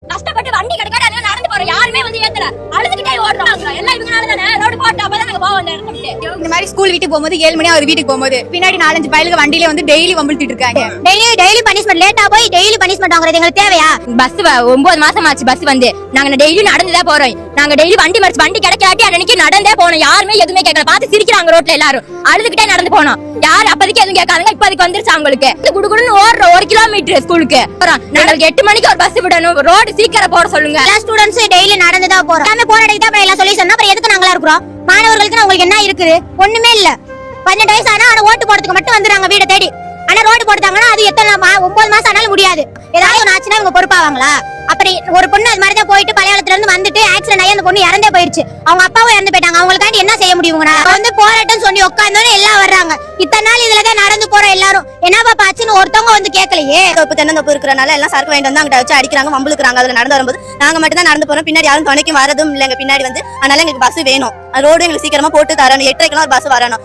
கஷ்டப்பட்டு வண்டி கிடைக்காத நடந்து போறோம். யாருமே வந்து ஏத்தல. அழுதுகிட்டே ஓடுறோம். எல்லாம் இவங்கனால தானே. ரோடு போட்டு அப்பதான் நாங்க போவோம் அந்த இடத்துக்கு. இந்த மாதிரி ஸ்கூல் வீட்டுக்கு போகும்போது 7 மணி ஆகுது வீட்டுக்கு போகும்போது பின்னாடி 4-5 பயலுக்கு வண்டியில வந்து டெய்லி வம்பிழுத்திட்டு இருக்காங்க. டெய்லி பனிஷ்மெண்ட் லேட்டா போய் டெய்லி பனிஷ்மெண்ட் வாங்குறது எங்களுக்கு தேவையா? பஸ் 9 மாசம் ஆச்சு பஸ் வந்து. நாங்க டெய்லி நடந்துதான் போறோம். நாங்க டெய்லி வண்டி மறிச்சு வண்டி கிடைக்காட்டி அன்னைக்கு நடந்தே போனோம். யாருமே எதுவுமே கேட்கல. பார்த்து சிரிக்கிறாங்க ரோட்ல எல்லாரும். அழுதுகிட்டே நடந்து போனோம். யாரு அப்போதைக்கு எதுவும் கேட்காதுங்க. இப்ப அதுக்கு வந்துருச்சு அவங்களுக்கு. குடுகுடுன்னு ஓடுறோம் 1 கிலோமீட்டர் ஸ்கூலுக்கு. நாங்களுக்கு 8 மணிக்கு ஒரு பஸ் விடணும். ரோடு சீக்கிரம் போட சொல்லுங்க. எல்லா ஸ்டூடண்ட்ஸ் டெய்லி நடந்துதான் போறோம். எல்லாமே போராடிட்டு தான் எல்லாம் சொல்யூஷன். அப்புறம் எதுக்கு நாங்களா இருக்கிறோம்? மாணவர்களுக்கு உங்களுக்கு என்ன இருக்குது? ஒண்ணுமே இல்ல. 18 வயசு ஆனா ஓட்டு போடுறதுக்கு மட்டும் வந்துறாங்க வீட தேடி. ஆனா ரோடு போட்டாங்கன்னா அது எத்தனை 9 மாசம் ஆனாலும் முடியாது. ஏதாவது ஒரு ஆச்சுன்னா இவங்க பொறுப்பாவாங்களா? அப்படி ஒரு பொண்ணு அது மாதிரி தான் போயிட்டு பழையாளத்துல இருந்து வந்துட்டு ஆக்சிடென்ட் ஆகி அந்த பொண்ணு இறந்தே போயிருச்சு. அவங்க அப்பாவும் இறந்து போயிட்டாங்க. அவங்களுக்காண்டி என்ன செய்ய முடியும்? வந்து போராட்டம் சொல்லி உட்கார்ந்தோன்னு எல்லாம் வர்றாங்க. இத்தனை நாள் இதுலதான் நடந்து போறோம் எல்லாரும். என்னப்பா பாச்சுன்னு ஒருத்தவங்க வந்து கேட்கலையே. தென்னந்தோப்பு இருக்கிறனால எல்லாம் சரக்கு வாங்கிட்டு வந்து அங்கிட்ட வச்சு அடிக்கிறாங்க, வம்புழுக்குறாங்க. அதுல நடந்து வரும்போது நாங்க மட்டும் தான் நடந்து போறோம். பின்னாடி யாரும் துணைக்கும் வரதும் இல்லைங்க. பின்னாடி வந்து அதனால எங்களுக்கு பஸ் வேணும். ரோடு எங்களுக்கு சீக்கிரமா போட்டு தரணும். 8:30 ஒரு பஸ் வரணும்.